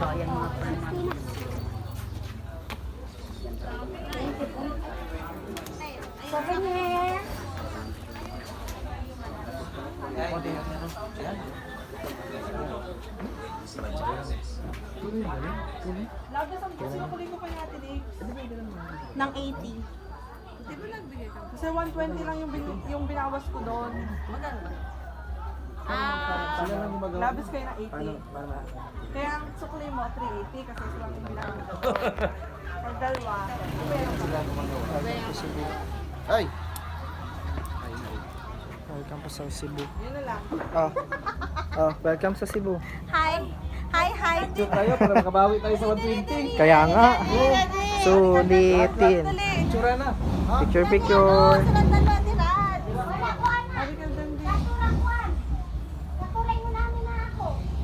Ayan mga permanent. Souvenir. Ng 80. Di ba nagbigay ka? Kasi 120 lang yung binawas ko doon. Maganda. Labis kayo na 80. Kaya ang sukli mo, 380 kasi sila yung binawas ko. Pag dalawa, Ay! Welcome po sa Cebu. yun na lang. Welcome sa Cebu. Hi. Hi. Picture tayo para makabawi tayo sa 120. Kaya nga. Sulitin. Picture na. Picture. Sabi ka doon din.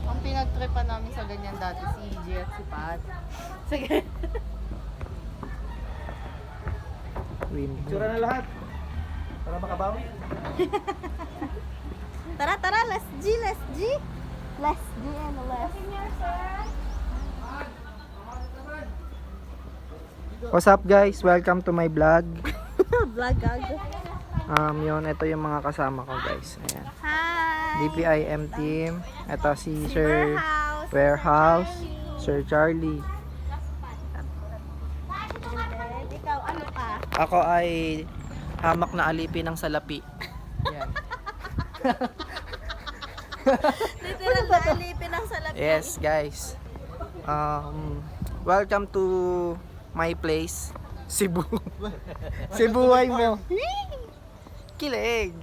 Ang pinagtripan namin sa ganyan dati si EJ at si Pat. Sige. Picture na lahat. Para makabawi. Tara, let's G. Let's G and let's. What's up guys? Welcome to my vlog. Vlog. Ito yung mga kasama ko guys. Ayan. Hi. DPIM team. Ito si Sir Warehouse. Warehouse. Sir Charlie. Ikaw, ano ka? Ako ay hamak na alipin ng salapi. Yan. Literal na alipin ang salapi. Yes, guys. Welcome to my place, Cebu. Cebuhay mo. Kilig.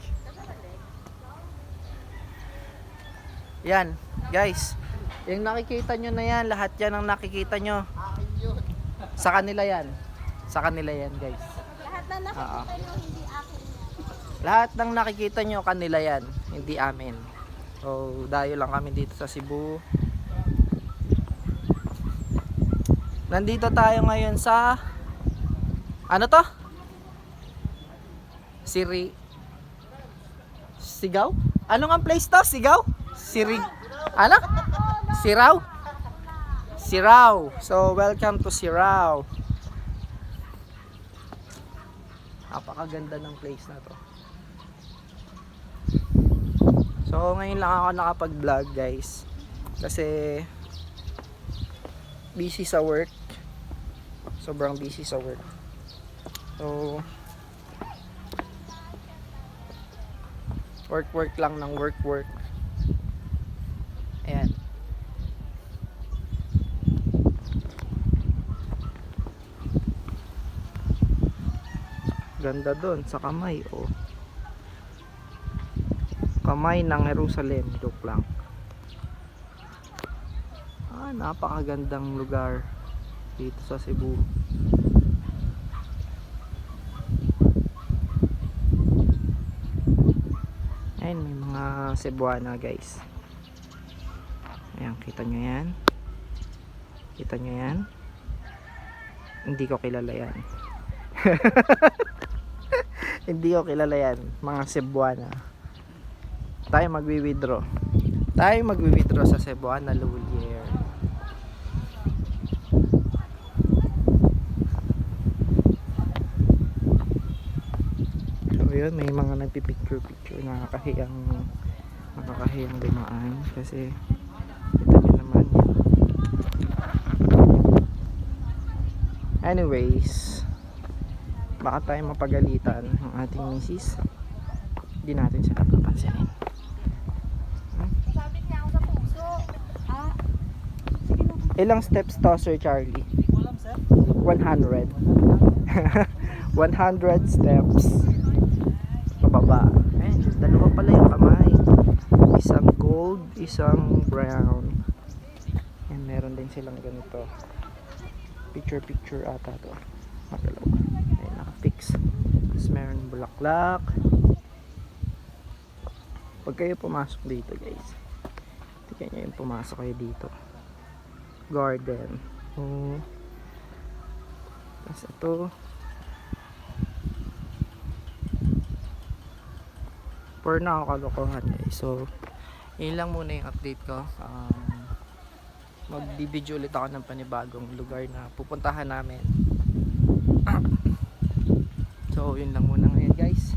Yan, guys. Yung nakikita nyo na yan, lahat yan ang nakikita nyo. Sa kanila yan. Sa kanila yan, guys. Lahat na nakikita nyo, hindi akin yan. Lahat ng nakikita nyo, kanila yan. Hindi amin. So, dayo lang kami dito sa Cebu. Nandito tayo ngayon sa ano to? Sigaw? Ano nga place to? Sigaw? Ano? Siraw? Siraw. So, welcome to Siraw. Napakaganda ng place na to. So, ngayon lang ako nakapag-vlog, guys. Kasi busy sa work. Sobrang busy sa work. So, work lang ng work. Ayan. Ganda doon sa kamay, oh. Kamay ng Jerusalem, joke lang. Napakagandang lugar dito sa Cebu. Ayun, may mga Cebuana guys. Ayan, kita nyo yan. Kita nyo yan. Hindi ko kilala yan. Hindi ko kilala yan, mga Cebuana. Tayo magwi-withdraw sa Cebuana Lulier. So yun, may mga nagpipicture nakakahiyang dumaan kasi kita nyo naman yan. Anyways, baka tayo mapagalitan ng ating misis. Hindi natin siya papansinin. Ilang steps to, Sir Charlie? 100. 100 steps. Pababa. Ayun, dalawa pala yung kamay. Isang gold, isang brown. And meron din silang ganito. Picture ata to. Magdalawa. Ayun, naka-fix. Tapos meron bulaklak. Pag kayo pumasok dito, guys. Tignan nyo yung pumasok kayo dito. Garden. Tapos ito. For now, kalokohan guys. So, yun lang muna yung update ko. magbibideo ulit ako ng panibagong lugar na pupuntahan namin. So yun lang muna ngayon guys.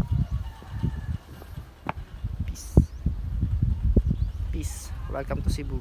Peace. Peace. Welcome to Cebu.